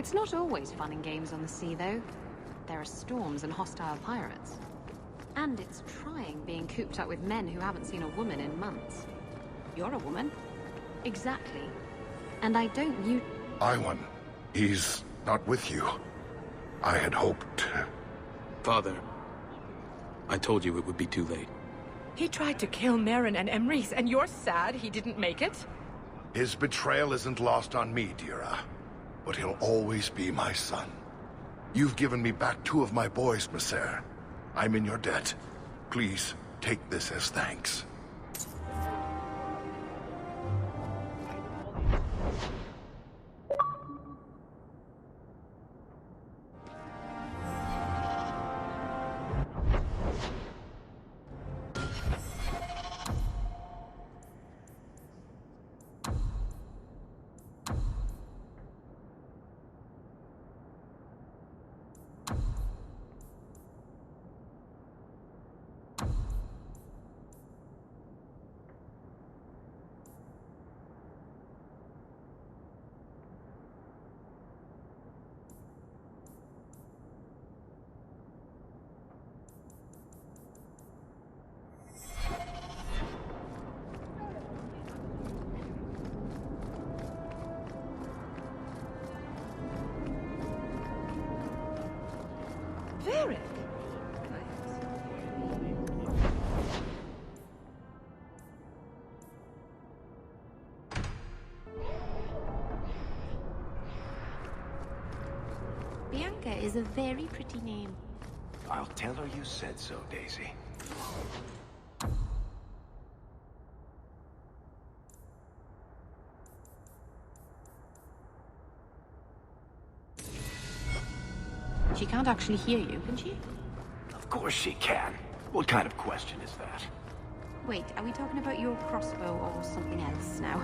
It's not always fun and games on the sea, though. There are storms and hostile pirates. And it's trying being cooped up with men who haven't seen a woman in months. You're a woman. Exactly. And I don't you... Iwan, he's not with you. I had hoped... Father, I told you it would be too late. He tried to kill Merrin and Emrys, and you're sad he didn't make it? His betrayal isn't lost on me, Dira. But he'll always be my son. You've given me back 2 of my boys, Maser. I'm in your debt. Please, take this as thanks. Varric? Bianca is a very pretty name. I'll tell her you said so, Daisy. She can't actually hear you, can she? Of course she can. What kind of question is that? Wait, are we talking about your crossbow or something else now?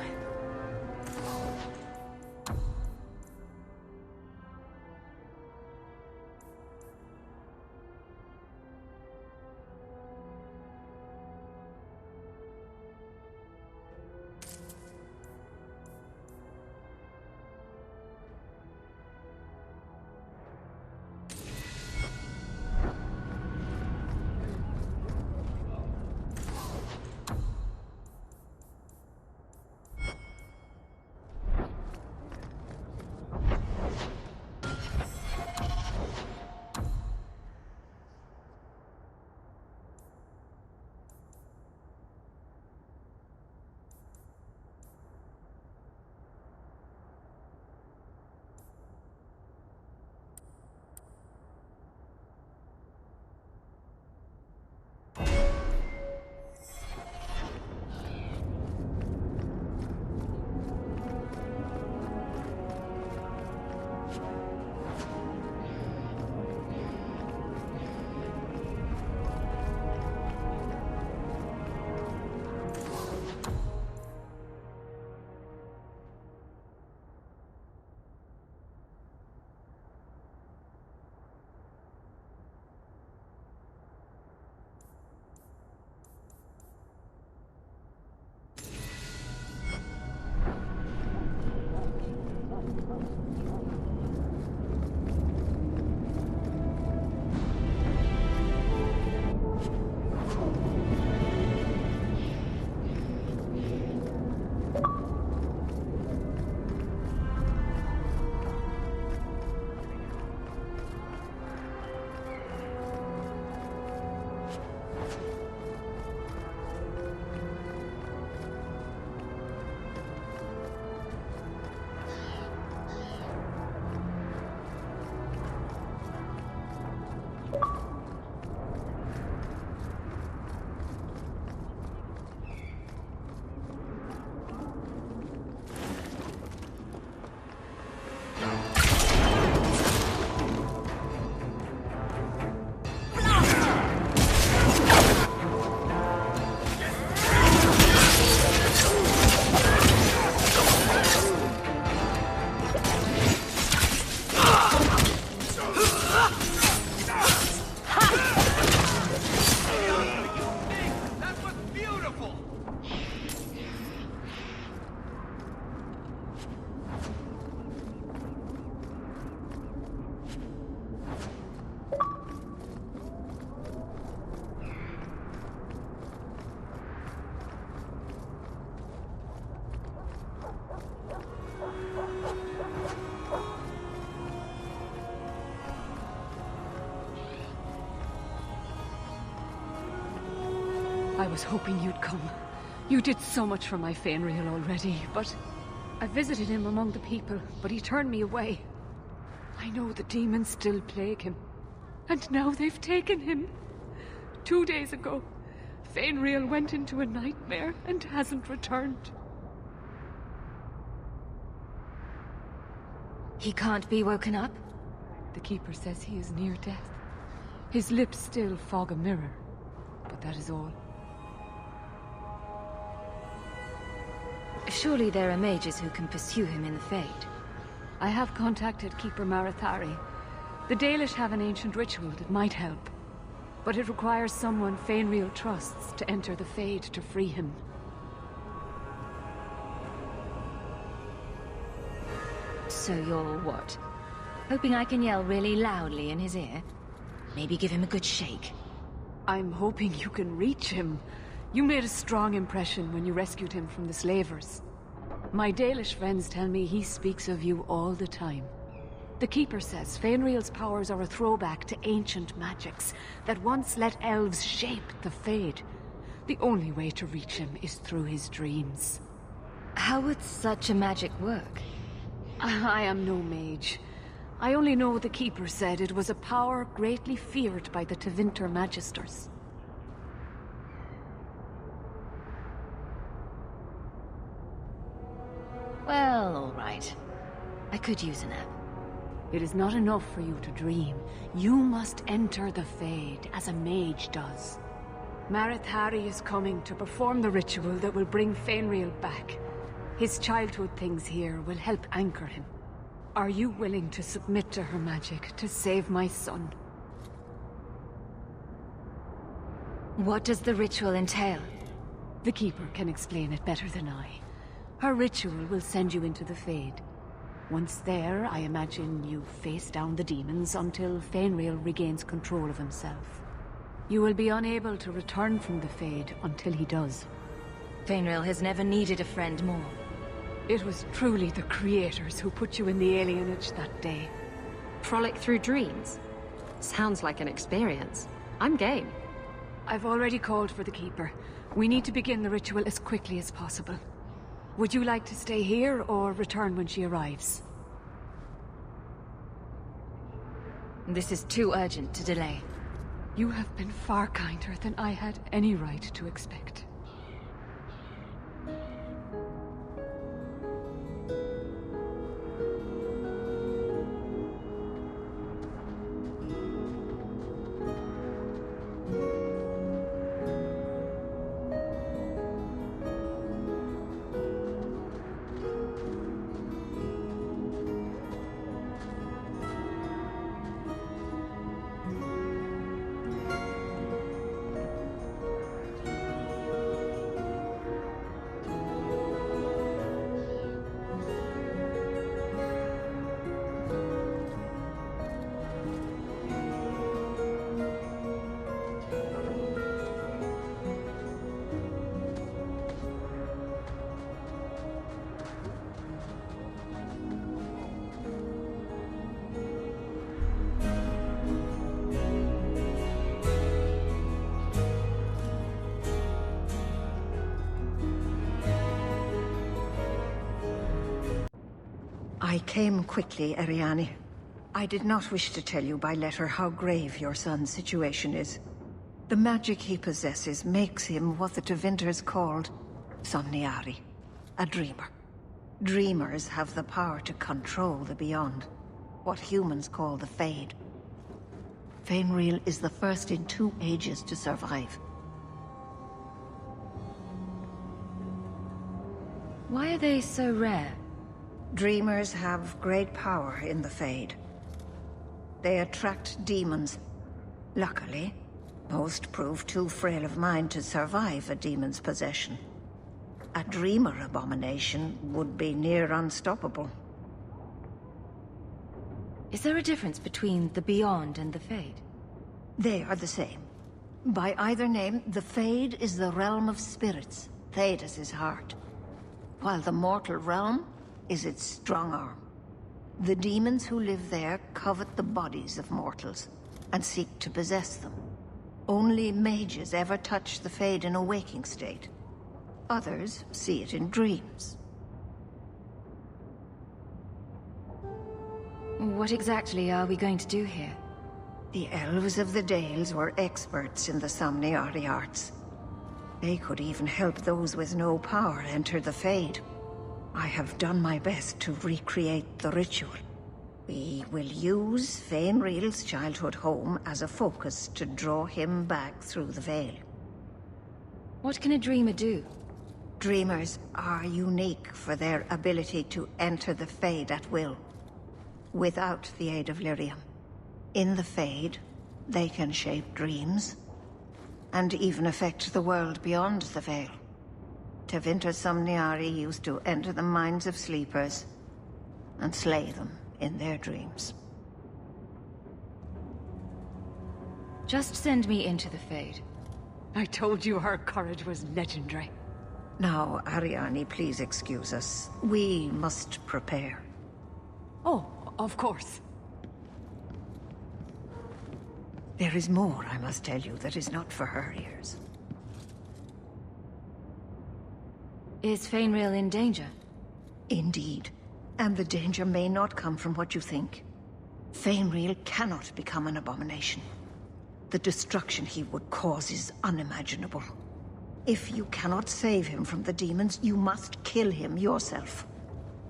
I was hoping you'd come. You did so much for my Fainreal already, but... I visited him among the people, but he turned me away. I know the demons still plague him. And now they've taken him. 2 days ago, Fainreal went into a nightmare and hasn't returned. He can't be woken up? The Keeper says he is near death. His lips still fog a mirror, but that is all. Surely there are mages who can pursue him in the Fade. I have contacted Keeper Marathari. The Dalish have an ancient ritual that might help, but it requires someone Fainreal trusts to enter the Fade to free him. So you're what? Hoping I can yell really loudly in his ear? Maybe give him a good shake? I'm hoping you can reach him. You made a strong impression when you rescued him from the slavers. My Dalish friends tell me he speaks of you all the time. The Keeper says Fainreal's powers are a throwback to ancient magics that once let elves shape the Fade. The only way to reach him is through his dreams. How would such a magic work? I am no mage. I only know the Keeper said it was a power greatly feared by the Tevinter Magisters. Well, all right. I could use a nap. It is not enough for you to dream. You must enter the Fade, as a mage does. Marathari is coming to perform the ritual that will bring Fainreal back. His childhood things here will help anchor him. Are you willing to submit to her magic to save my son? What does the ritual entail? The Keeper can explain it better than I. Her ritual will send you into the Fade. Once there, I imagine you face down the demons until Fainreal regains control of himself. You will be unable to return from the Fade until he does. Fainreal has never needed a friend more. It was truly the Creators who put you in the alienage that day. Frolic through dreams? Sounds like an experience. I'm game. I've already called for the Keeper. We need to begin the ritual as quickly as possible. Would you like to stay here or return when she arrives? This is too urgent to delay. You have been far kinder than I had any right to expect. I came quickly, Ariane. I did not wish to tell you by letter how grave your son's situation is. The magic he possesses makes him what the Tevinters called Somniari, a dreamer. Dreamers have the power to control the beyond, what humans call the Fade. Fainreal is the first in 2 ages to survive. Why are they so rare? Dreamers have great power in the Fade. They attract demons. Luckily, most prove too frail of mind to survive a demon's possession. A dreamer abomination would be near unstoppable. Is there a difference between the Beyond and the Fade? They are the same. By either name, the Fade is the realm of spirits, Thedas' heart, while the mortal realm is its strong arm. The demons who live there covet the bodies of mortals and seek to possess them. Only mages ever touch the Fade in a waking state. Others see it in dreams. What exactly are we going to do here? The elves of the Dales were experts in the Somniari arts. They could even help those with no power enter the Fade. I have done my best to recreate the ritual. We will use Fainreal's childhood home as a focus to draw him back through the veil. What can a dreamer do? Dreamers are unique for their ability to enter the Fade at will, without the aid of Lyrium. In the Fade, they can shape dreams, and even affect the world beyond the veil. Tevinter Somniari used to enter the minds of sleepers, and slay them in their dreams. Just send me into the Fade. I told you her courage was legendary. Now, Ariane, please excuse us. We must prepare. Oh, of course. There is more I must tell you that is not for her ears. Is Fainreal in danger? Indeed. And the danger may not come from what you think. Fainreal cannot become an abomination. The destruction he would cause is unimaginable. If you cannot save him from the demons, you must kill him yourself.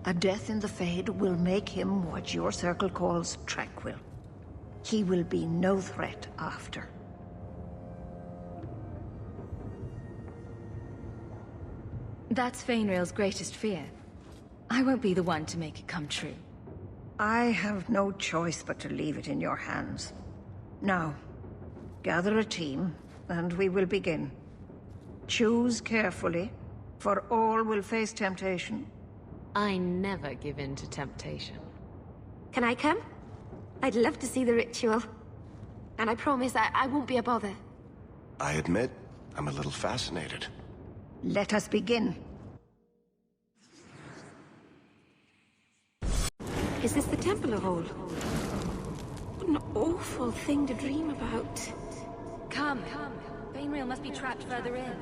A death in the Fade will make him what your circle calls tranquil. He will be no threat after. That's Fainreal's greatest fear. I won't be the one to make it come true. I have no choice but to leave it in your hands. Now, gather a team, and we will begin. Choose carefully, for all will face temptation. I never give in to temptation. Can I come? I'd love to see the ritual. And I promise I won't be a bother. I admit, I'm a little fascinated. Let us begin. Is this the Temple of Old? What an awful thing to dream about. Come. Fainreal must be trapped further in.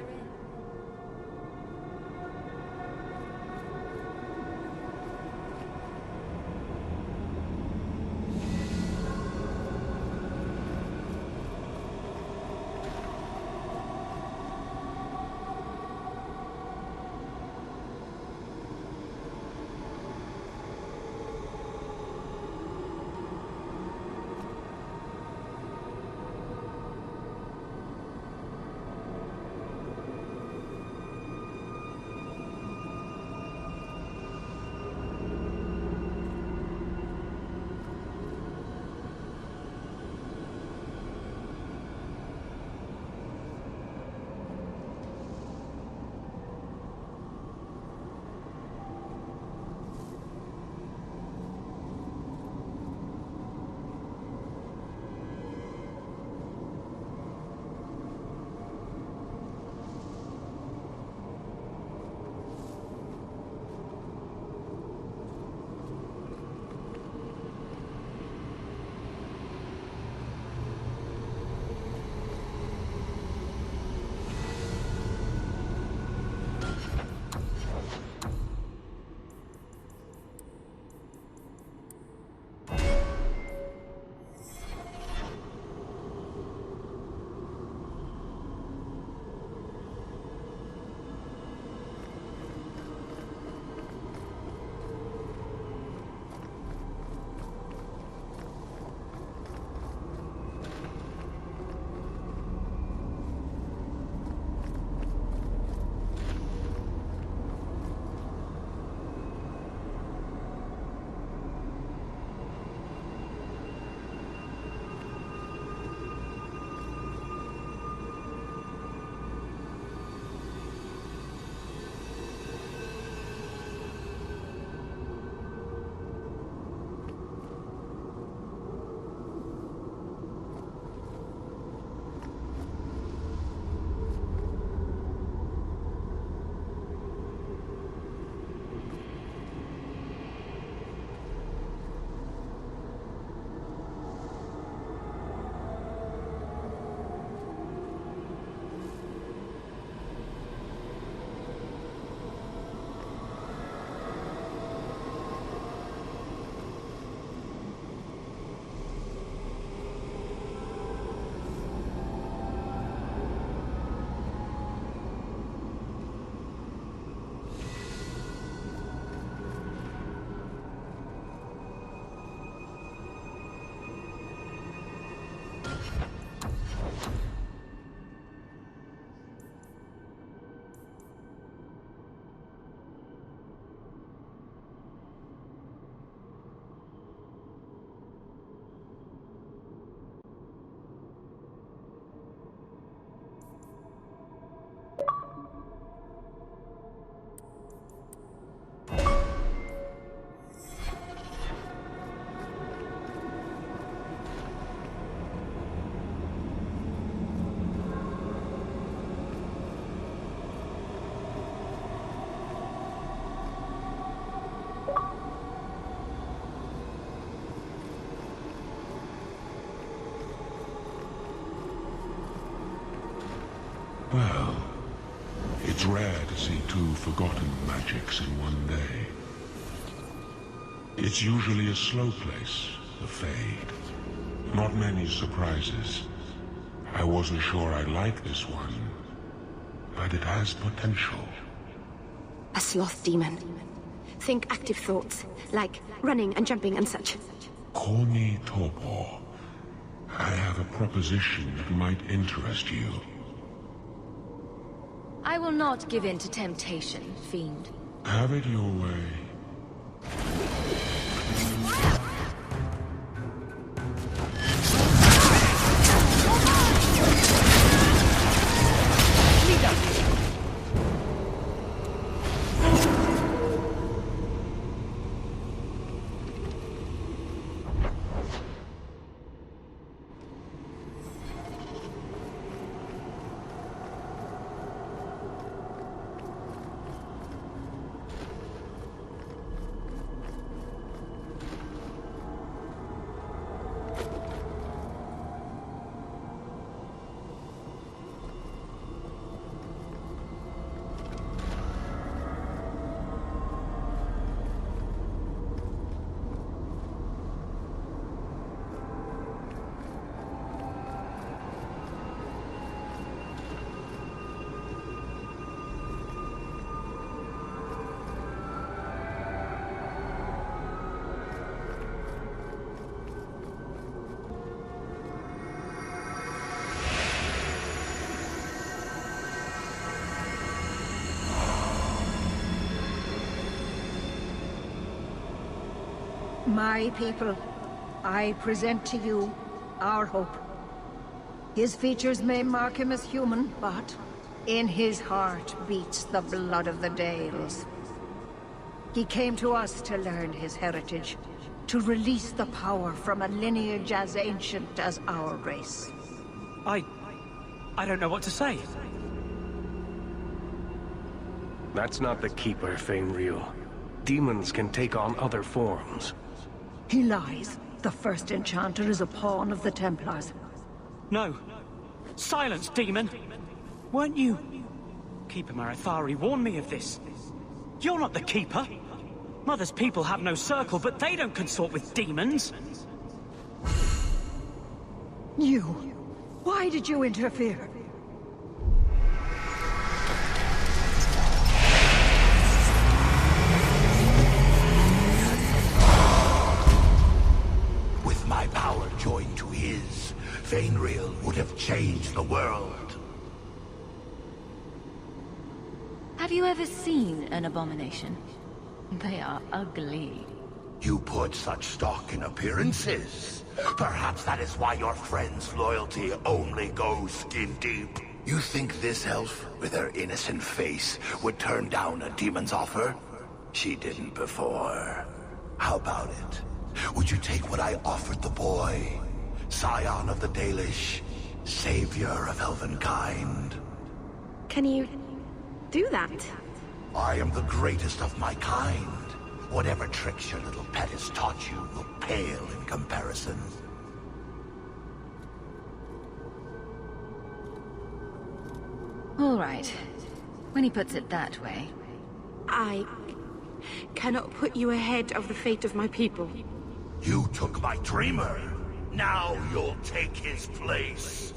Well, it's rare to see two forgotten magics in one day. It's usually a slow place, the Fade. Not many surprises. I wasn't sure I'd like this one, but it has potential. A sloth demon. Think active thoughts, like running and jumping and such. Corny Torpor. I have a proposition that might interest you. I will not give in to temptation, fiend. Have it your way. My people, I present to you our hope. His features may mark him as human, but in his heart beats the blood of the Dales. He came to us to learn his heritage, to release the power from a lineage as ancient as our race. I don't know what to say. That's not the Keeper, Fainreal. Demons can take on other forms. He lies. The first enchanter is a pawn of the Templars. No. Silence, demon! Weren't you... Keeper Marathari warned me of this. You're not the Keeper. Mother's people have no circle, but they don't consort with demons. You! Why did you interfere? With my power joined to his, Fainreal would have changed the world. Have you ever seen an abomination? They are ugly. You put such stock in appearances. Perhaps that is why your friend's loyalty only goes skin deep. You think this elf, with her innocent face, would turn down a demon's offer? She didn't before. How about it? Would you take what I offered the boy? Scion of the Dalish, savior of elvenkind. Can you do that? I am the greatest of my kind. Whatever tricks your little pet has taught you will pale in comparison. All right. When he puts it that way. I cannot put you ahead of the fate of my people. You took my dreamer. Now you'll take his place.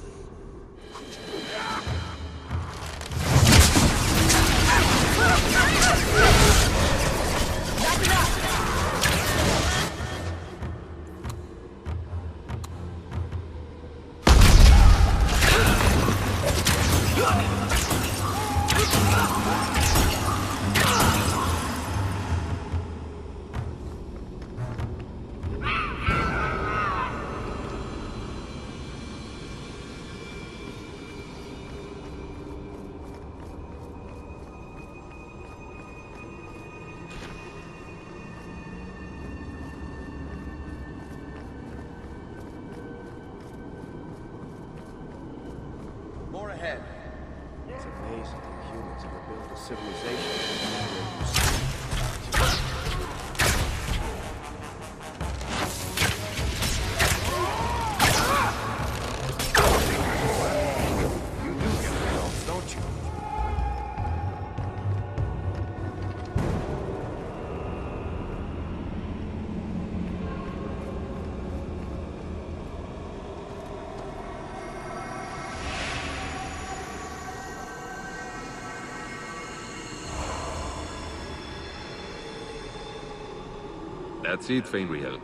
More ahead. It's amazing that humans ever built a civilization. You do get results, don't That's it, Fenriel.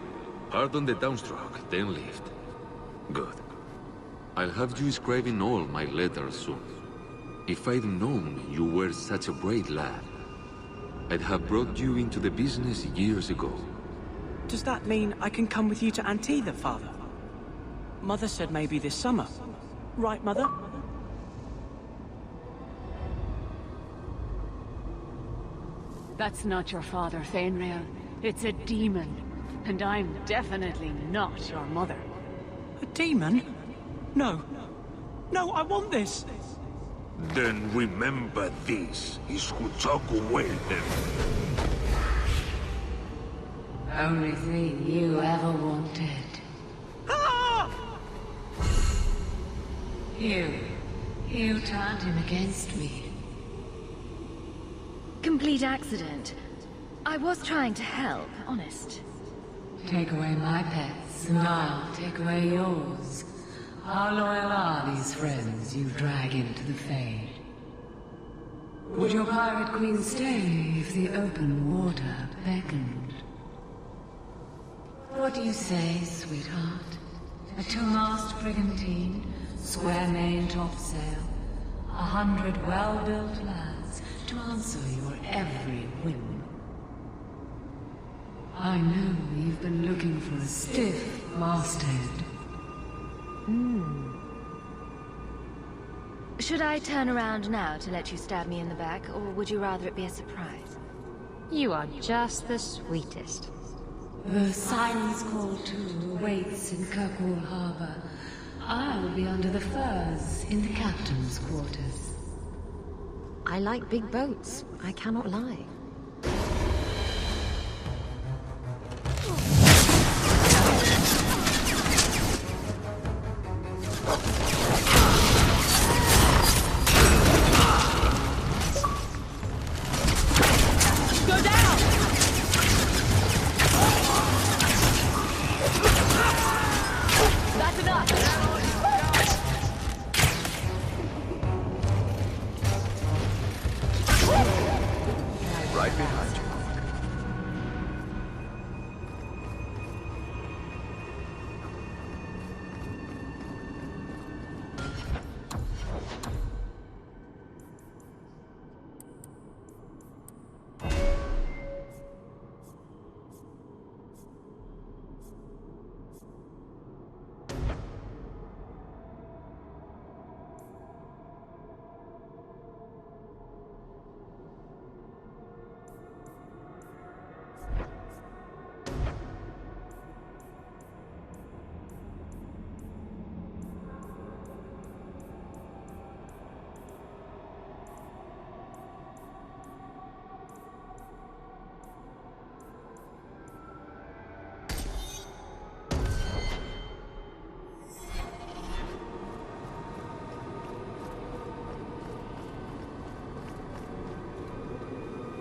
Hard on the downstroke, then lift. Good. I'll have you scribing all my letters soon. If I'd known you were such a brave lad, I'd have brought you into the business years ago. Does that mean I can come with you to Antitha, Father? Mother said maybe this summer. Right, Mother? That's not your father, Fenrir. It's a demon. And I'm definitely not your mother. A demon? No. No, I want this! Then remember this, Iskutaku Only thing you ever wanted. Ah! You turned him against me. Complete accident. I was trying to help, honest. Take away my pets, and I'll take away yours. How loyal are these friends you drag into the Fade? Would your pirate queen stay if the open water beckoned? What do you say, sweetheart? A two-mast brigantine, square main topsail, 100 well-built lads to answer your every whim. I know you've been looking for a stiff masthead. Should I turn around now to let you stab me in the back, or would you rather it be a surprise? You are just the sweetest. The Silence Call 2 awaits in Kirkwall Harbor. I'll be under the firs in the captain's quarters. I like big boats, I cannot lie. Right behind you.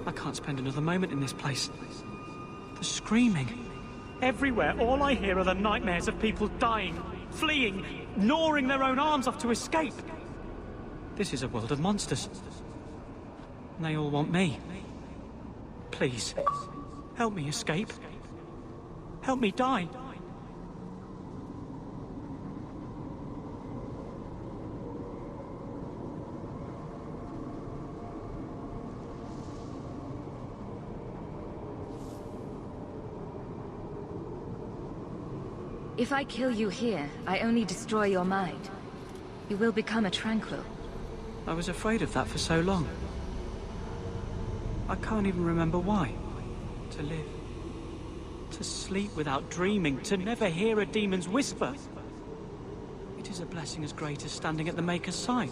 I can't spend another moment in this place. The screaming. Everywhere, all I hear are the nightmares of people dying, fleeing, gnawing their own arms off to escape. This is a world of monsters. And they all want me. Please, help me escape. Help me die. If I kill you here, I only destroy your mind. You will become a tranquil. I was afraid of that for so long. I can't even remember why. To live. To sleep without dreaming. To never hear a demon's whisper. It is a blessing as great as standing at the Maker's side.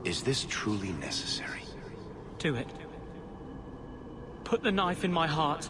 Is this truly necessary? Do it. Put the knife in my heart.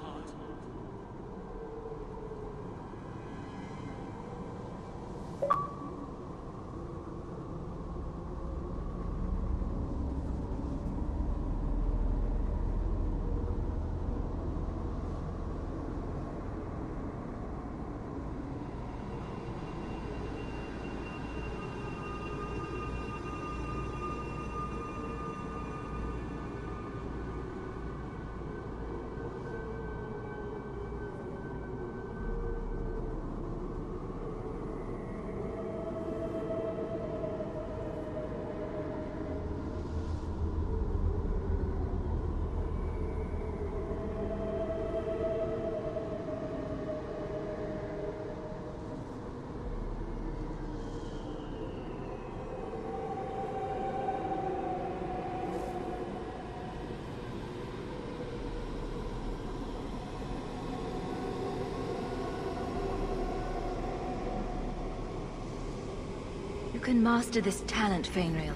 can master this talent, Fainrail.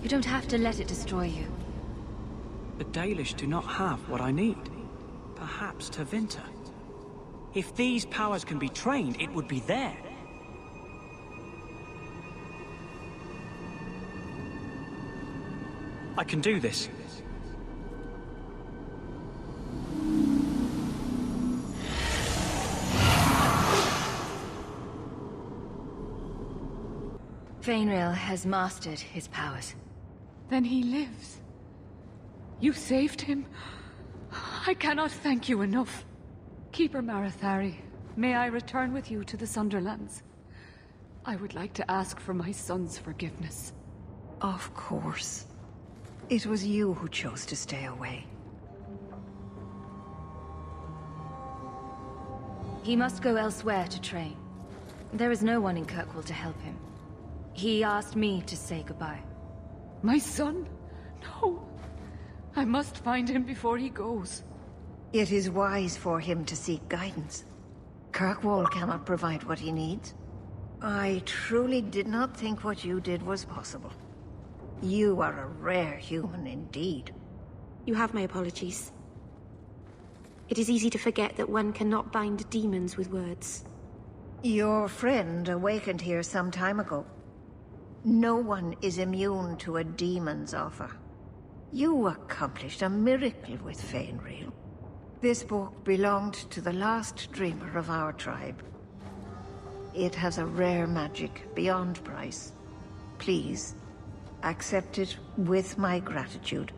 You don't have to let it destroy you. The Dalish do not have what I need. Perhaps Tevinter. If these powers can be trained, it would be there. I can do this. Fainrail has mastered his powers. Then he lives. You saved him. I cannot thank you enough. Keeper Marathari, may I return with you to the Sunderlands? I would like to ask for my son's forgiveness. Of course. It was you who chose to stay away. He must go elsewhere to train. There is no one in Kirkwall to help him. He asked me to say goodbye. My son? No. I must find him before he goes. It is wise for him to seek guidance. Kirkwall cannot provide what he needs. I truly did not think what you did was possible. You are a rare human indeed. You have my apologies. It is easy to forget that one cannot bind demons with words. Your friend awakened here some time ago. No one is immune to a demon's offer. You accomplished a miracle with Fainrail. This book belonged to the last dreamer of our tribe. It has a rare magic beyond price. Please, accept it with my gratitude.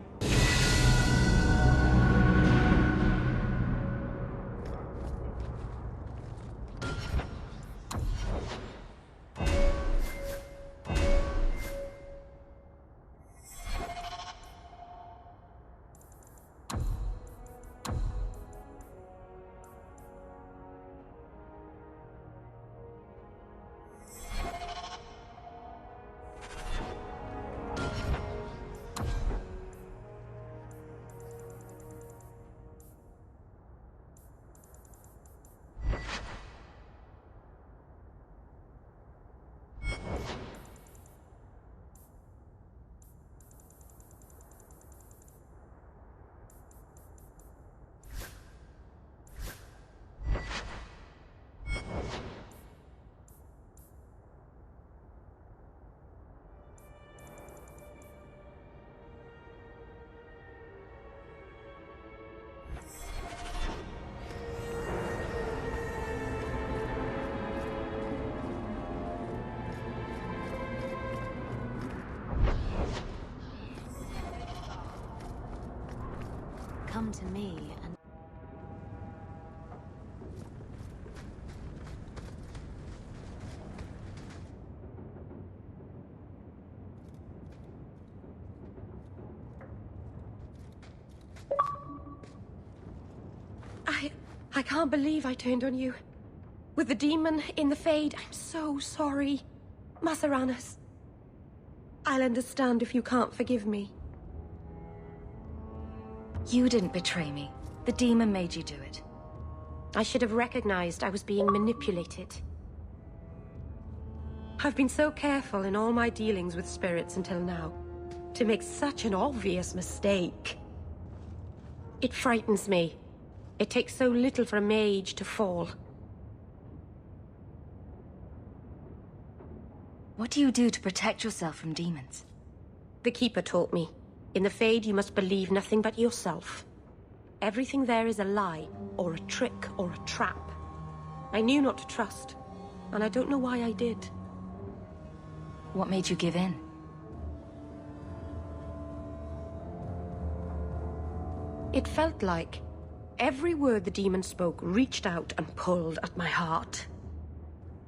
Come to me and... I can't believe I turned on you. With the demon in the Fade, I'm so sorry. Masaranas. I'll understand if you can't forgive me. You didn't betray me. The demon made you do it. I should have recognized I was being manipulated. I've been so careful in all my dealings with spirits until now. To make such an obvious mistake. It frightens me. It takes so little for a mage to fall. What do you do to protect yourself from demons? The Keeper taught me. In the Fade, you must believe nothing but yourself. Everything there is a lie, or a trick, or a trap. I knew not to trust, and I don't know why I did. What made you give in? It felt like every word the demon spoke reached out and pulled at my heart.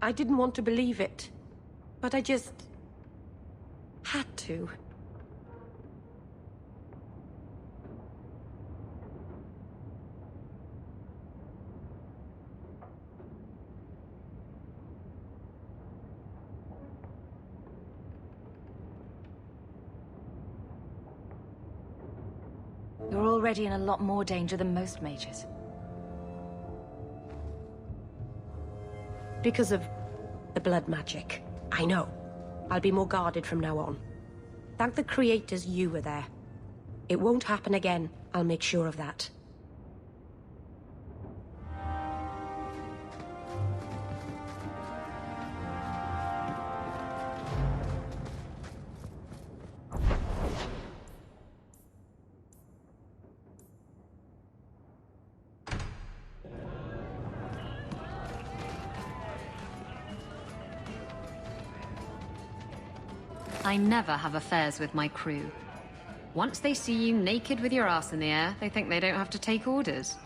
I didn't want to believe it, but I just had to. You're already in a lot more danger than most mages. Because of the blood magic, I know. I'll be more guarded from now on. Thank the creators you were there. It won't happen again. I'll make sure of that. I never have affairs with my crew. Once they see you naked with your ass in the air, they think they don't have to take orders.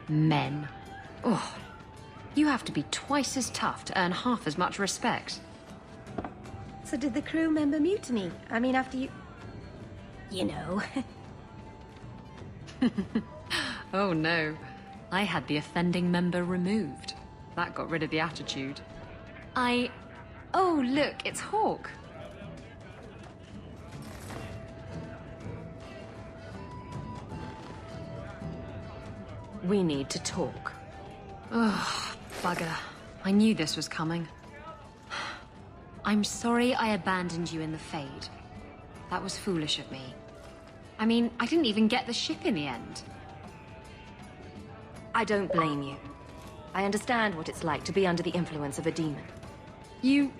Men. Oh, you have to be twice as tough to earn half as much respect. So did the crew member mutiny? I mean, after you... You know. Oh no. I had the offending member removed. That got rid of the attitude. Oh, look, it's Hawk. We need to talk. Ugh, bugger. I knew this was coming. I'm sorry I abandoned you in the Fade. That was foolish of me. I mean, I didn't even get the ship in the end. I don't blame you. I understand what it's like to be under the influence of a demon. You...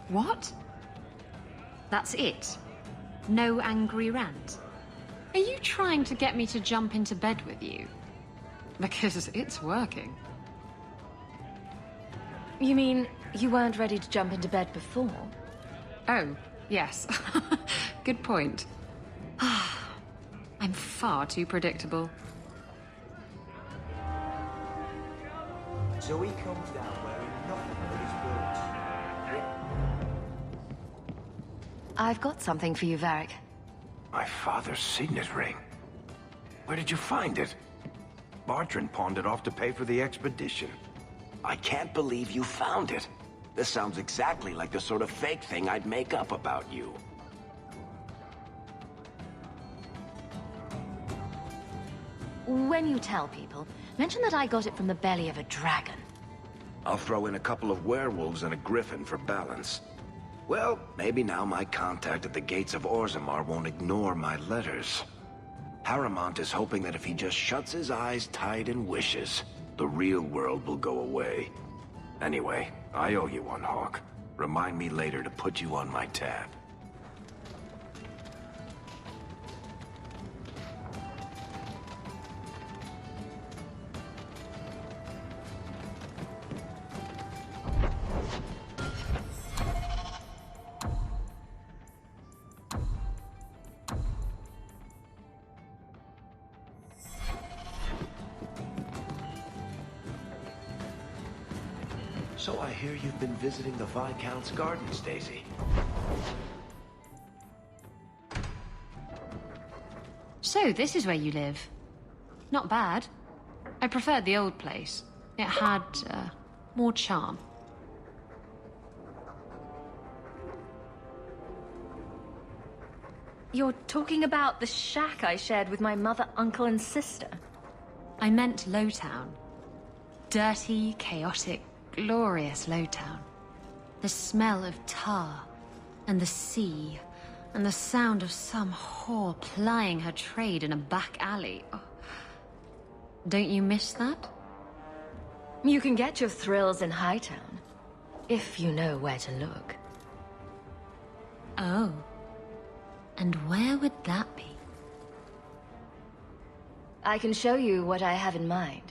what? That's it? No angry rant? Are you trying to get me to jump into bed with you? Because it's working. You mean, you weren't ready to jump into bed before? Oh, yes. Good point. I'm far too predictable. So he comes down wearing nothing but his boots. I've got something for you, Varric. My father's signet ring. Where did you find it? Bartrand pawned it off to pay for the expedition. I can't believe you found it. This sounds exactly like the sort of fake thing I'd make up about you. When you tell people, mention that I got it from the belly of a dragon. I'll throw in a couple of werewolves and a griffin for balance. Well, maybe now my contact at the gates of Orzammar won't ignore my letters. Harrimont is hoping that if he just shuts his eyes tight and wishes, the real world will go away. Anyway, I owe you one, Hawk. Remind me later to put you on my tab. So I hear you've been visiting the Viscount's gardens, Daisy. So, this is where you live. Not bad. I preferred the old place. It had, more charm. You're talking about the shack I shared with my mother, uncle, and sister? I meant Lowtown. Dirty, chaotic, glorious Lowtown. The smell of tar, and the sea, and the sound of some whore plying her trade in a back alley. Oh. Don't you miss that? You can get your thrills in Hightown, if you know where to look. Oh. And where would that be? I can show you what I have in mind.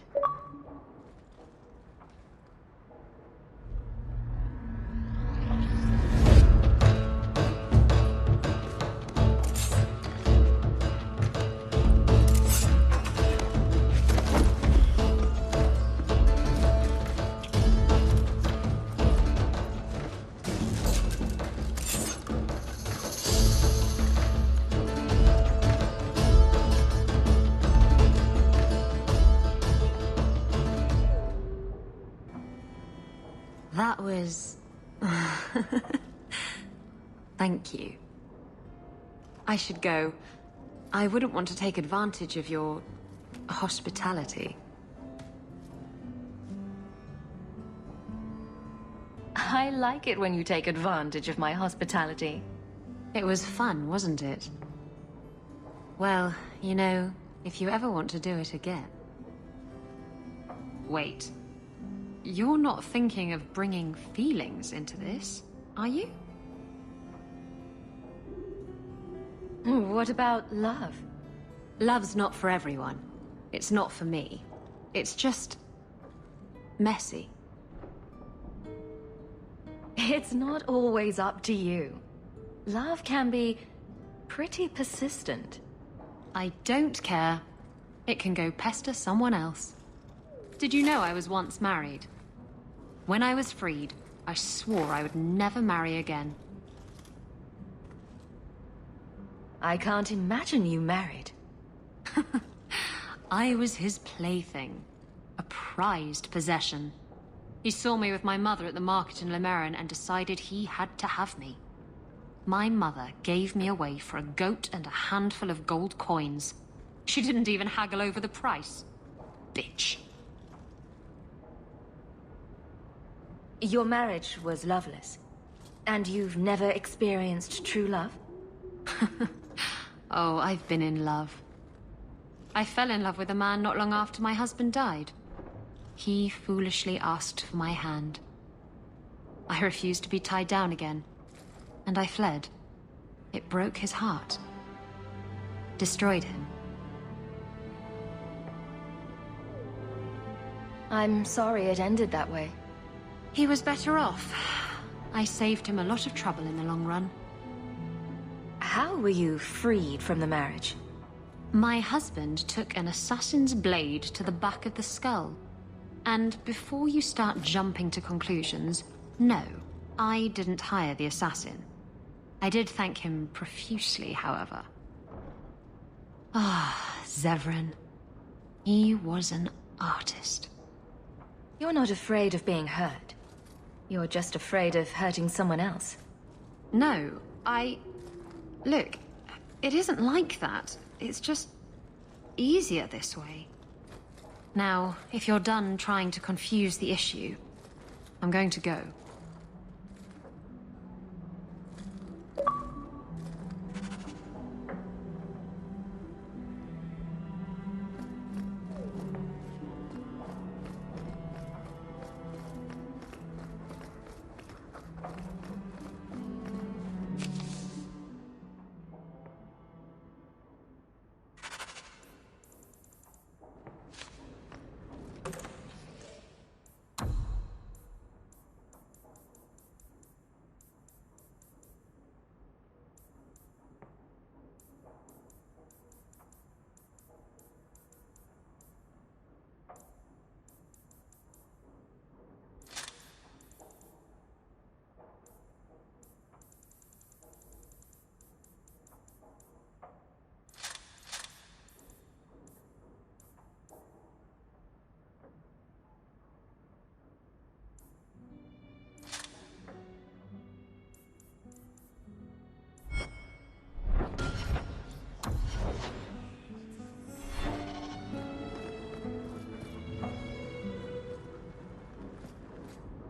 That was... Thank you. I should go. I wouldn't want to take advantage of your... hospitality. I like it when you take advantage of my hospitality. It was fun, wasn't it? Well, you know, if you ever want to do it again... Wait. You're not thinking of bringing feelings into this, are you? What about love? Love's not for everyone. It's not for me. It's just... messy. It's not always up to you. Love can be pretty persistent. I don't care. It can go pester someone else. Did you know I was once married? When I was freed, I swore I would never marry again. I can't imagine you married. I was his plaything. A prized possession. He saw me with my mother at the market in Limeran and decided he had to have me. My mother gave me away for a goat and a handful of gold coins. She didn't even haggle over the price. Bitch. Your marriage was loveless. And you've never experienced true love? Oh, I've been in love. I fell in love with a man not long after my husband died. He foolishly asked for my hand. I refused to be tied down again, and I fled. It broke his heart. Destroyed him. I'm sorry it ended that way. He was better off. I saved him a lot of trouble in the long run. How were you freed from the marriage? My husband took an assassin's blade to the back of the skull. And before you start jumping to conclusions, no, I didn't hire the assassin. I did thank him profusely, however. Ah, Zevran. He was an artist. You're not afraid of being hurt. You're just afraid of hurting someone else. No, Look, it isn't like that. It's just easier this way. Now, if you're done trying to confuse the issue, I'm going to go.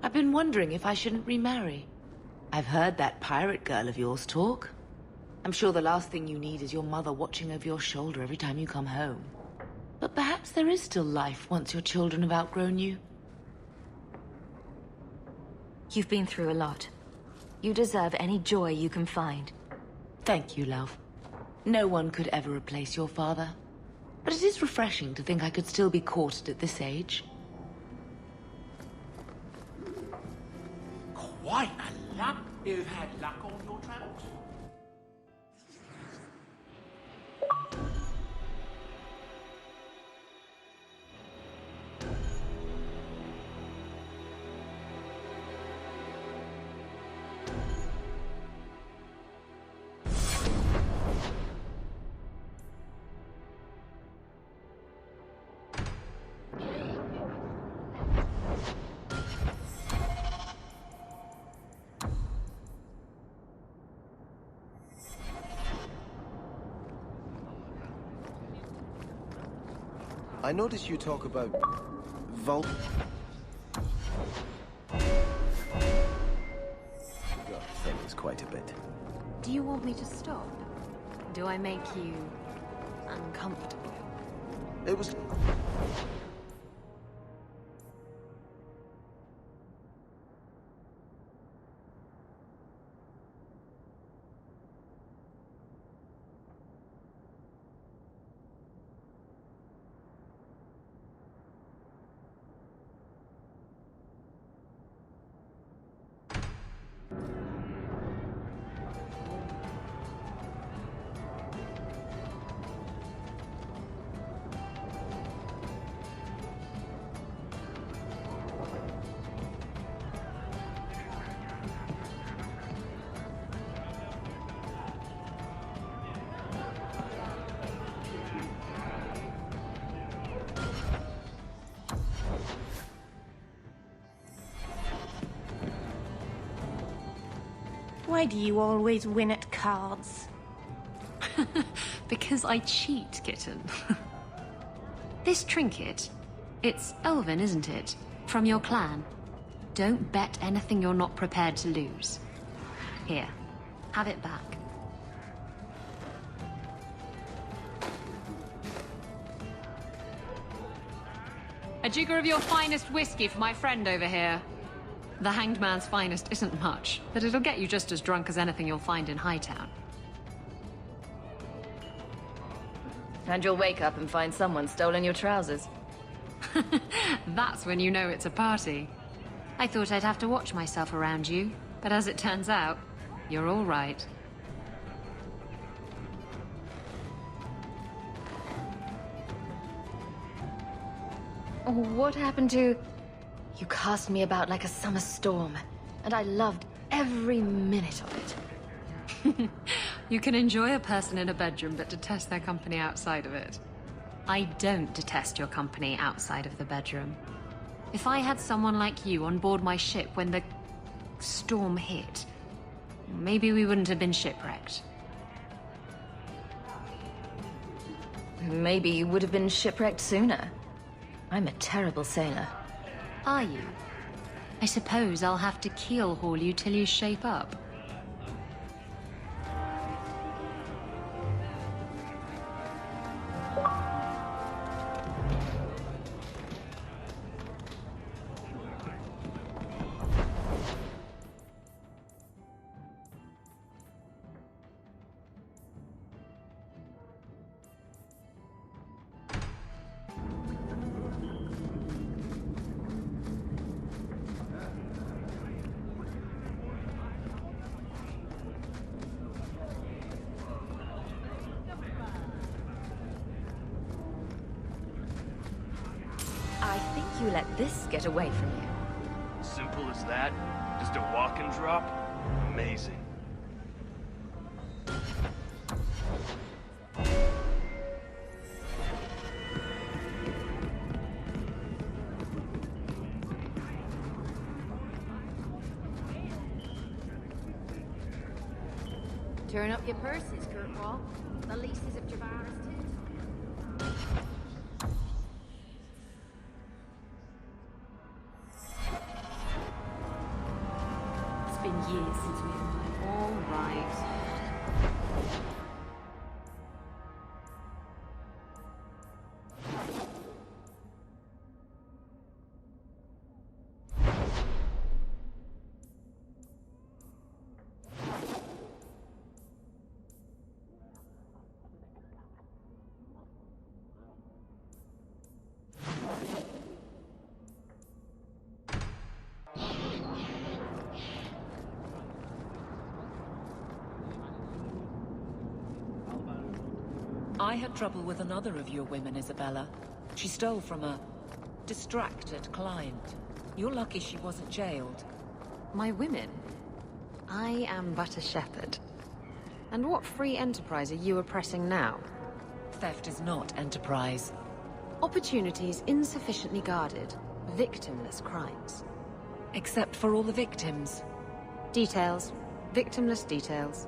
I've been wondering if I shouldn't remarry. I've heard that pirate girl of yours talk. I'm sure the last thing you need is your mother watching over your shoulder every time you come home. But perhaps there is still life once your children have outgrown you. You've been through a lot. You deserve any joy you can find. Thank you, love. No one could ever replace your father. But it is refreshing to think I could still be courted at this age. Quite a lot. You've had luck on your travels. I notice you talk about quite a bit. Do you want me to stop? Do I make you uncomfortable? It was... Why do you always win at cards? Because I cheat, kitten. This trinket, it's elven, isn't it? From your clan. Don't bet anything you're not prepared to lose. Here, have it back. A jigger of your finest whiskey for my friend over here. The Hanged Man's finest isn't much, but it'll get you just as drunk as anything you'll find in Hightown. And you'll wake up and find someone stolen your trousers. That's when you know it's a party. I thought I'd have to watch myself around you, but as it turns out, you're all right. What happened to... You cast me about like a summer storm, and I loved every minute of it. You can enjoy a person in a bedroom, but detest their company outside of it. I don't detest your company outside of the bedroom. If I had someone like you on board my ship when the storm hit, maybe we wouldn't have been shipwrecked. Maybe you would have been shipwrecked sooner. I'm a terrible sailor. Are you? I suppose I'll have to keel haul you till you shape up. You let this get away from you. Simple as that? Just a walk and drop? Amazing. Turn up your purses, Kirkwall. The leases of Javaris too. It's been years since we arrived. All right. I had trouble with another of your women, Isabella. She stole from a distracted client. You're lucky she wasn't jailed. My women? I am but a shepherd. And what free enterprise are you oppressing now? Theft is not enterprise. Opportunities insufficiently guarded. Victimless crimes. Except for all the victims. Details. Victimless details.